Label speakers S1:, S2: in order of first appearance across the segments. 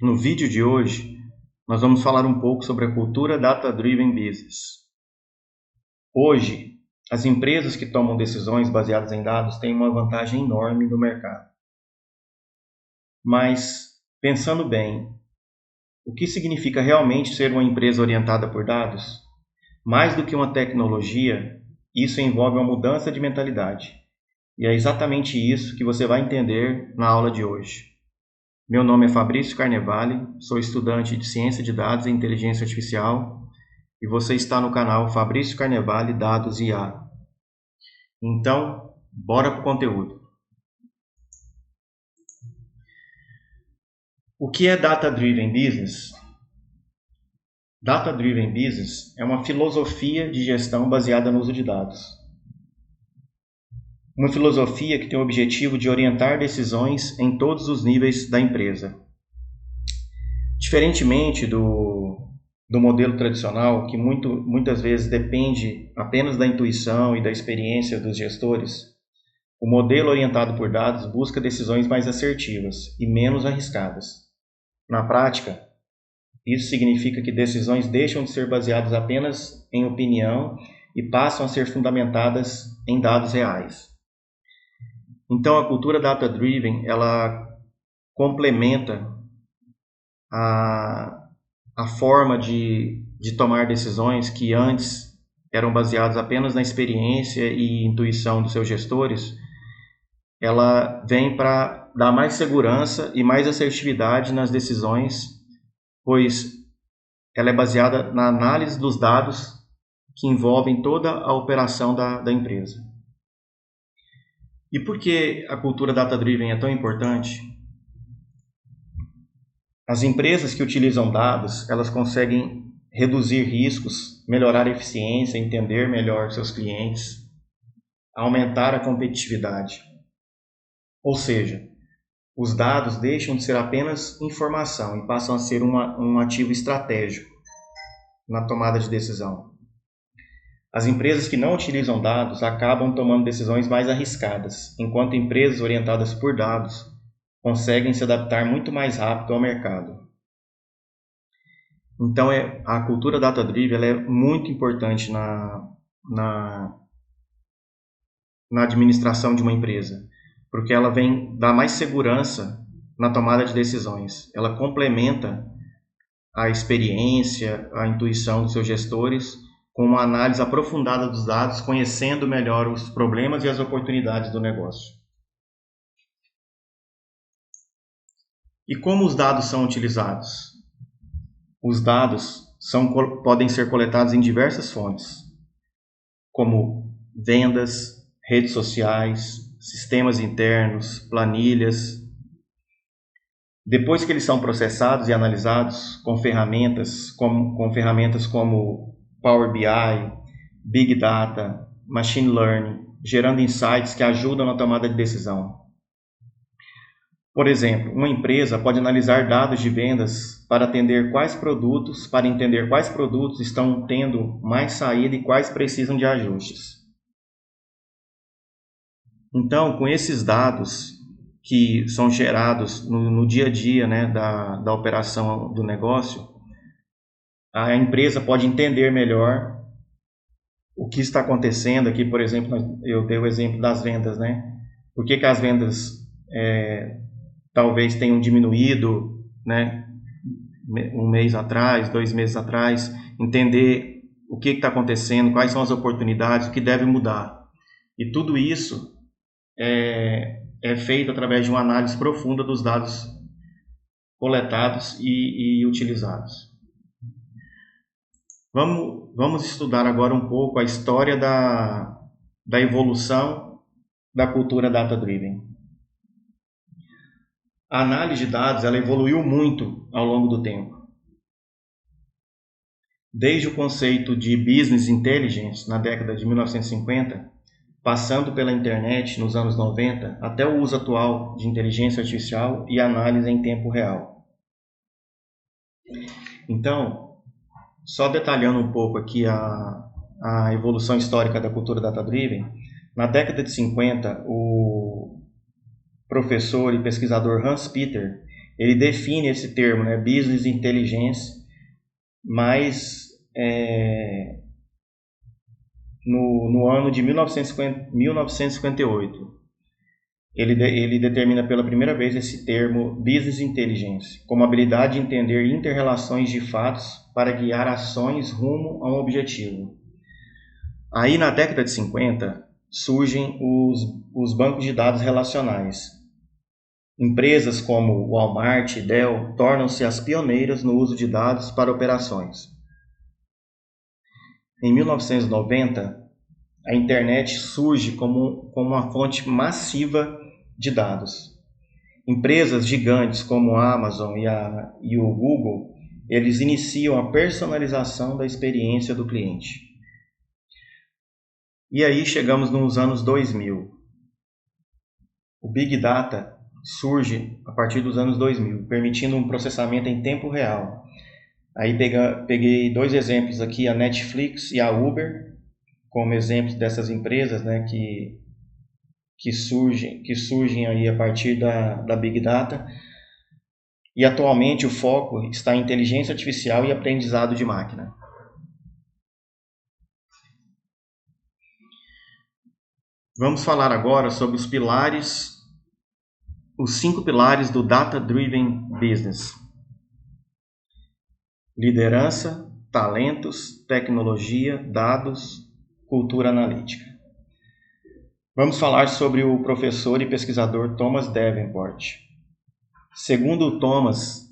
S1: No vídeo de hoje, nós vamos falar um pouco sobre a cultura Data-Driven Business. Hoje, as empresas que tomam decisões baseadas em dados têm uma vantagem enorme no mercado. Mas, pensando bem, o que significa realmente ser uma empresa orientada por dados? Mais do que uma tecnologia, isso envolve uma mudança de mentalidade. E é exatamente isso que você vai entender na aula de hoje. Meu nome é Fabrício Carnevale, sou estudante de Ciência de Dados e Inteligência Artificial e você está no canal Fabrício Carnevale Dados IA. Então, bora para o conteúdo. O que é Data Driven Business? Data Driven Business é uma filosofia de gestão baseada no uso de dados. Uma filosofia que tem o objetivo de orientar decisões em todos os níveis da empresa. Diferentemente do modelo tradicional, que muitas vezes depende apenas da intuição e da experiência dos gestores, o modelo orientado por dados busca decisões mais assertivas e menos arriscadas. Na prática, isso significa que decisões deixam de ser baseadas apenas em opinião e passam a ser fundamentadas em dados reais. Então, a cultura data-driven, ela complementa a forma de tomar decisões que antes eram baseadas apenas na experiência e intuição dos seus gestores. Ela vem para dar mais segurança e mais assertividade nas decisões, pois ela é baseada na análise dos dados que envolvem toda a operação da empresa. E por que a cultura data-driven é tão importante? As empresas que utilizam dados, elas conseguem reduzir riscos, melhorar a eficiência, entender melhor seus clientes, aumentar a competitividade. Ou seja, os dados deixam de ser apenas informação e passam a ser um ativo estratégico na tomada de decisão. As empresas que não utilizam dados acabam tomando decisões mais arriscadas, enquanto empresas orientadas por dados conseguem se adaptar muito mais rápido ao mercado. Então, a cultura data-driven ela é muito importante na administração de uma empresa, porque ela vem dar mais segurança na tomada de decisões. Ela complementa a experiência, a intuição dos seus gestores com uma análise aprofundada dos dados, conhecendo melhor os problemas e as oportunidades do negócio. E como os dados são utilizados? Os dados podem ser coletados em diversas fontes, como vendas, redes sociais, sistemas internos, planilhas. Depois que eles são processados e analisados com ferramentas como Power BI, Big Data, Machine Learning, gerando insights que ajudam na tomada de decisão. Por exemplo, uma empresa pode analisar dados de vendas para entender quais produtos estão tendo mais saída e quais precisam de ajustes. Então, com esses dados que são gerados no dia a dia, né, da operação do negócio, a empresa pode entender melhor o que está acontecendo. Aqui, por exemplo, eu dei o exemplo das vendas, né? Por que as vendas talvez tenham diminuído, né, um mês atrás, 2 meses atrás, entender o que está acontecendo, quais são as oportunidades, o que deve mudar. E tudo isso é feito através de uma análise profunda dos dados coletados e utilizados. Vamos estudar agora um pouco a história da evolução da cultura data-driven. A análise de dados ela evoluiu muito ao longo do tempo. Desde o conceito de Business Intelligence na década de 1950, passando pela internet nos anos 90, até o uso atual de inteligência artificial e análise em tempo real. Então, só detalhando um pouco aqui a evolução histórica da cultura data-driven, na década de 50, o professor e pesquisador Hans Peter, ele define esse termo, né, Business Intelligence, mas no ano de 1958. Ele determina pela primeira vez esse termo Business Intelligence como habilidade de entender inter-relações de fatos para guiar ações rumo a um objetivo. Aí, na década de 50, surgem os bancos de dados relacionais. Empresas como Walmart e Dell tornam-se as pioneiras no uso de dados para operações. Em 1990, a internet surge como uma fonte massiva de dados. Empresas gigantes como a Amazon e o Google, eles iniciam a personalização da experiência do cliente. E aí chegamos nos anos 2000. O Big Data surge a partir dos anos 2000, permitindo um processamento em tempo real. Aí peguei 2 exemplos aqui, a Netflix e a Uber, como exemplos dessas empresas, né, que surgem aí a partir da Big Data. E atualmente o foco está em inteligência artificial e aprendizado de máquina. Vamos falar agora sobre os 5 pilares do Data Driven Business: liderança, talentos, tecnologia, dados, cultura analítica. Vamos falar sobre o professor e pesquisador Thomas Davenport. Segundo o Thomas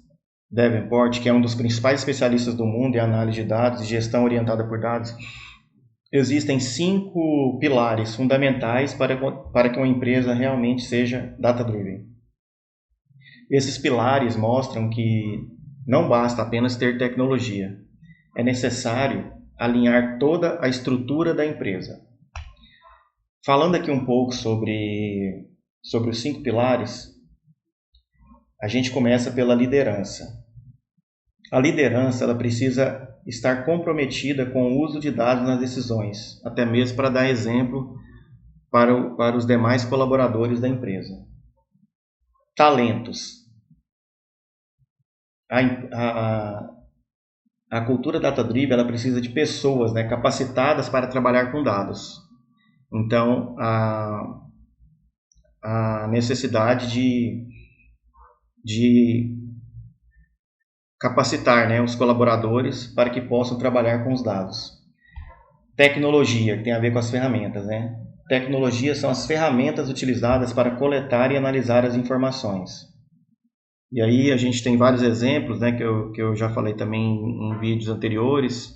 S1: Davenport, que é um dos principais especialistas do mundo em análise de dados e gestão orientada por dados, existem 5 pilares fundamentais para que uma empresa realmente seja data-driven. Esses pilares mostram que não basta apenas ter tecnologia, é necessário alinhar toda a estrutura da empresa. Falando aqui um pouco sobre os 5 pilares, a gente começa pela liderança. A liderança ela precisa estar comprometida com o uso de dados nas decisões, até mesmo para dar exemplo para os demais colaboradores da empresa. Talentos. A cultura data-driven ela precisa de pessoas, né, capacitadas para trabalhar com dados. Então, a necessidade de capacitar, né, os colaboradores para que possam trabalhar com os dados. Tecnologia, que tem a ver com as ferramentas, né? Tecnologia são as ferramentas utilizadas para coletar e analisar as informações. E aí a gente tem vários exemplos, né, que eu já falei também em vídeos anteriores,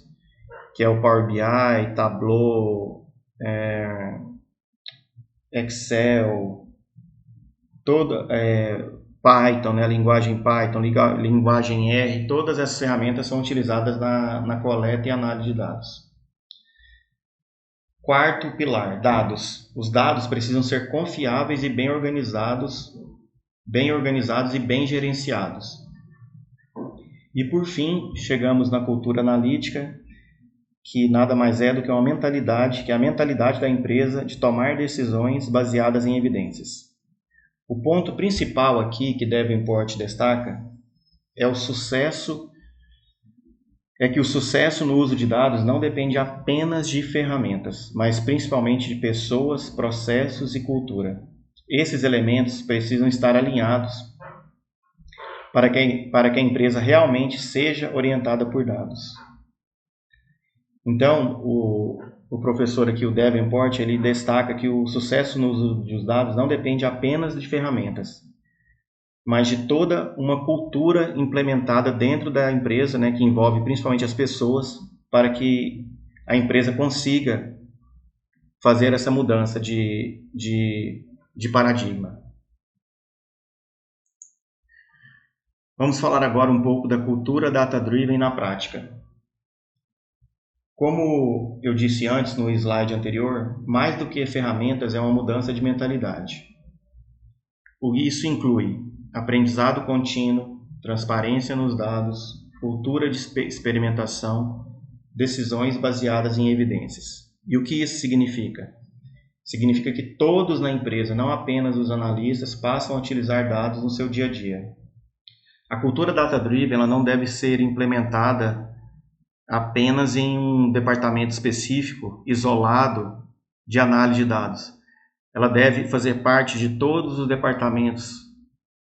S1: que é o Power BI, Tableau, Excel, Python, né, a linguagem Python, linguagem R, todas essas ferramentas são utilizadas na coleta e análise de dados. Quarto pilar, dados. Os dados precisam ser confiáveis e bem organizados e bem gerenciados. E por fim, chegamos na cultura analítica, que nada mais é do que a mentalidade da empresa de tomar decisões baseadas em evidências. O ponto principal aqui que Davenport destaca é que o sucesso no uso de dados não depende apenas de ferramentas, mas principalmente de pessoas, processos e cultura. Esses elementos precisam estar alinhados para que a empresa realmente seja orientada por dados. Então, o professor aqui, o Davenport, ele destaca que o sucesso no uso dos dados não depende apenas de ferramentas, mas de toda uma cultura implementada dentro da empresa, né, que envolve principalmente as pessoas, para que a empresa consiga fazer essa mudança de paradigma. Vamos falar agora um pouco da cultura data-driven na prática. Como eu disse antes no slide anterior, mais do que ferramentas é uma mudança de mentalidade. Isso inclui aprendizado contínuo, transparência nos dados, cultura de experimentação, decisões baseadas em evidências. E o que isso significa? Significa que todos na empresa, não apenas os analistas, passam a utilizar dados no seu dia a dia. A cultura data-driven ela não deve ser implementada apenas em um departamento específico, isolado, de análise de dados. Ela deve fazer parte de todos os departamentos,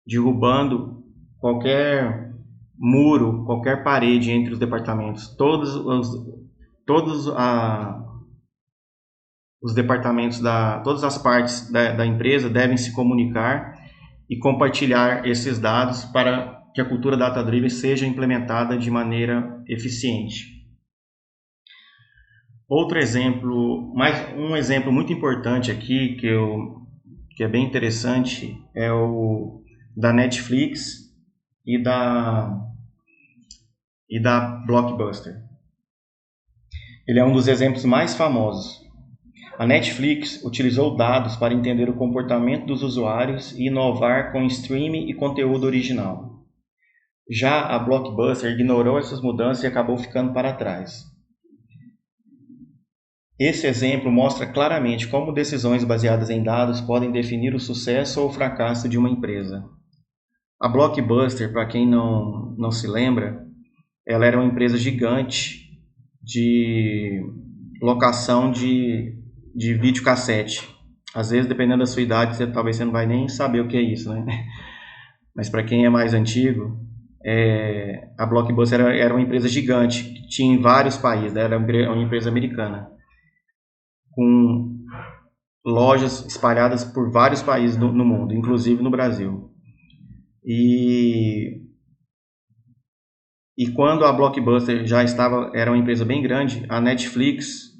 S1: derrubando qualquer muro, qualquer parede entre os departamentos. Todos os departamentos, todas as partes da empresa devem se comunicar e compartilhar esses dados para que a cultura data-driven seja implementada de maneira eficiente. Outro exemplo, um exemplo muito importante aqui, que é bem interessante, é o da Netflix e da Blockbuster. Ele é um dos exemplos mais famosos. A Netflix utilizou dados para entender o comportamento dos usuários e inovar com streaming e conteúdo original. Já a Blockbuster ignorou essas mudanças e acabou ficando para trás. Esse exemplo mostra claramente como decisões baseadas em dados podem definir o sucesso ou o fracasso de uma empresa. A Blockbuster, para quem não se lembra, ela era uma empresa gigante de locação de videocassete. Às vezes, dependendo da sua idade, talvez você não vai nem saber o que é isso, né? Mas para quem é mais antigo, a Blockbuster era uma empresa gigante, que tinha em vários países, era uma empresa americana, com lojas espalhadas por vários países no mundo, inclusive no Brasil. E quando a Blockbuster era uma empresa bem grande, a Netflix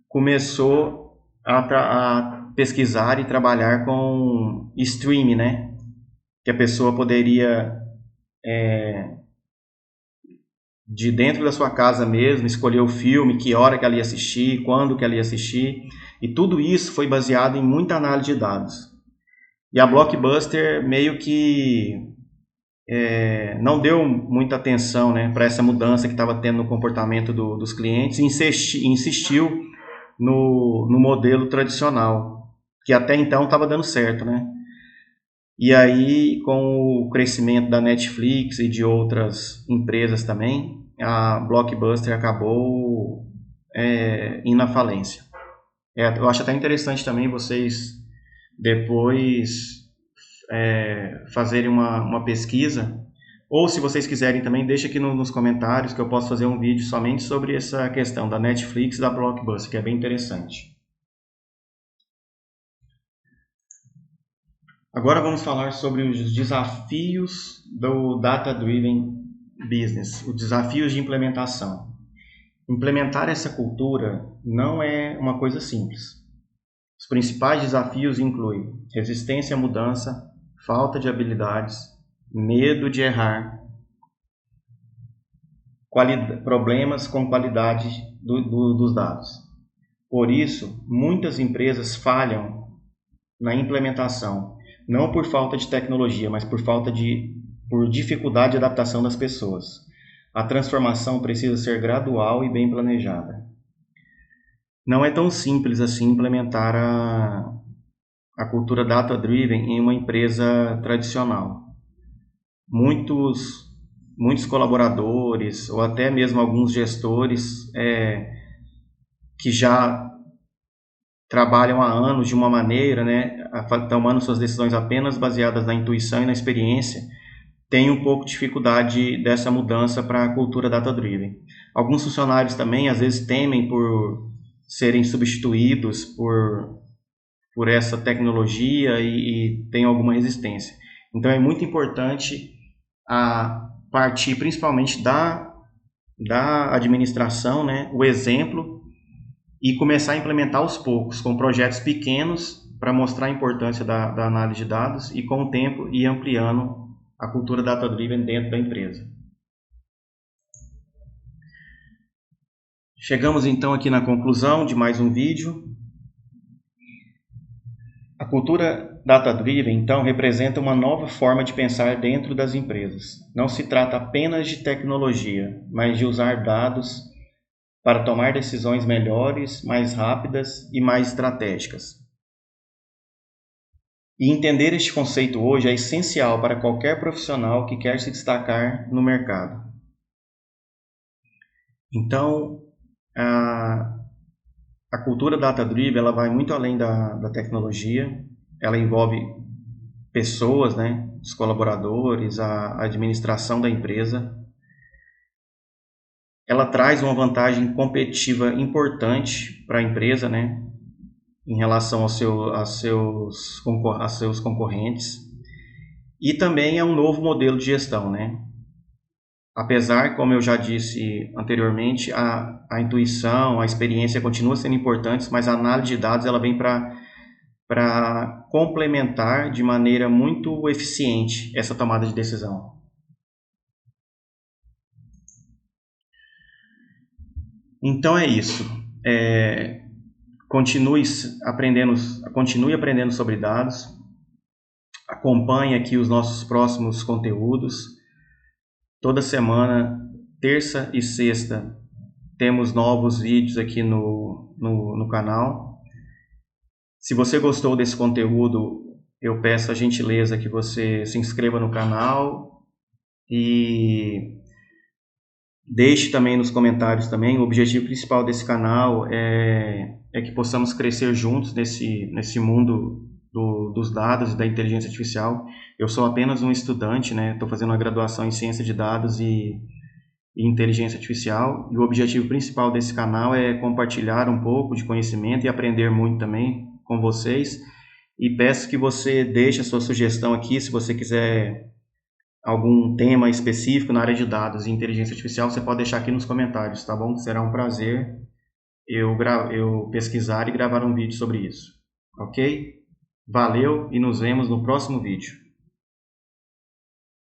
S1: começou a pesquisar e trabalhar com streaming, né? Que a pessoa poderia, de dentro da sua casa mesmo, escolher o filme, que hora que ela ia assistir, quando que ela ia assistir. E tudo isso foi baseado em muita análise de dados. E a Blockbuster meio que não deu muita atenção, né, para essa mudança que estava tendo no comportamento dos clientes e insistiu no modelo tradicional, que até então estava dando certo, né? E aí, com o crescimento da Netflix e de outras empresas também, a Blockbuster acabou indo à falência. Eu acho até interessante também vocês depois fazerem uma pesquisa, ou se vocês quiserem também, deixa aqui nos comentários que eu posso fazer um vídeo somente sobre essa questão da Netflix e da Blockbuster, que é bem interessante. Agora vamos falar sobre os desafios do Data Driven Business, os desafios de implementação. Implementar essa cultura não é uma coisa simples. Os principais desafios incluem resistência à mudança, falta de habilidades, medo de errar, problemas com qualidade dos dados. Por isso, muitas empresas falham na implementação, não por falta de tecnologia, mas por dificuldade de adaptação das pessoas. A transformação precisa ser gradual e bem planejada. Não é tão simples assim implementar a cultura data-driven em uma empresa tradicional. Muitos colaboradores ou até mesmo alguns gestores que já trabalham há anos de uma maneira, né, tomando suas decisões apenas baseadas na intuição e na experiência, têm um pouco de dificuldade dessa mudança para a cultura data-driven. Alguns funcionários também às vezes temem por serem substituídos por essa tecnologia e têm alguma resistência. Então é muito importante a partir principalmente da administração, né, o exemplo, e começar a implementar aos poucos, com projetos pequenos, para mostrar a importância da análise de dados e com o tempo ir ampliando a cultura data-driven dentro da empresa. Chegamos então aqui na conclusão de mais um vídeo. A cultura data-driven, então, representa uma nova forma de pensar dentro das empresas. Não se trata apenas de tecnologia, mas de usar dados para tomar decisões melhores, mais rápidas e mais estratégicas. E entender este conceito hoje é essencial para qualquer profissional que quer se destacar no mercado. Então, a cultura data-driven ela vai muito além da tecnologia, ela envolve pessoas, né, os colaboradores, a administração da empresa. Ela traz uma vantagem competitiva importante para a empresa, né, em relação a seus concorrentes. E também é um novo modelo de gestão, né? Apesar, como eu já disse anteriormente, a intuição, a experiência continua sendo importantes, mas a análise de dados ela vem para complementar de maneira muito eficiente essa tomada de decisão. Então é isso. Continue aprendendo sobre dados. Acompanhe aqui os nossos próximos conteúdos. Toda semana, terça e sexta, temos novos vídeos aqui no canal. Se você gostou desse conteúdo, eu peço a gentileza que você se inscreva no canal e deixe também nos comentários também. O objetivo principal desse canal é que possamos crescer juntos nesse mundo dos dados e da inteligência artificial. Eu sou apenas um estudante, né? Estou fazendo uma graduação em ciência de dados e inteligência artificial, e o objetivo principal desse canal é compartilhar um pouco de conhecimento e aprender muito também com vocês. E peço que você deixe a sua sugestão aqui, se você quiser algum tema específico na área de dados e inteligência artificial, você pode deixar aqui nos comentários, tá bom? Será um prazer eu pesquisar e gravar um vídeo sobre isso, ok? Valeu e nos vemos no próximo vídeo.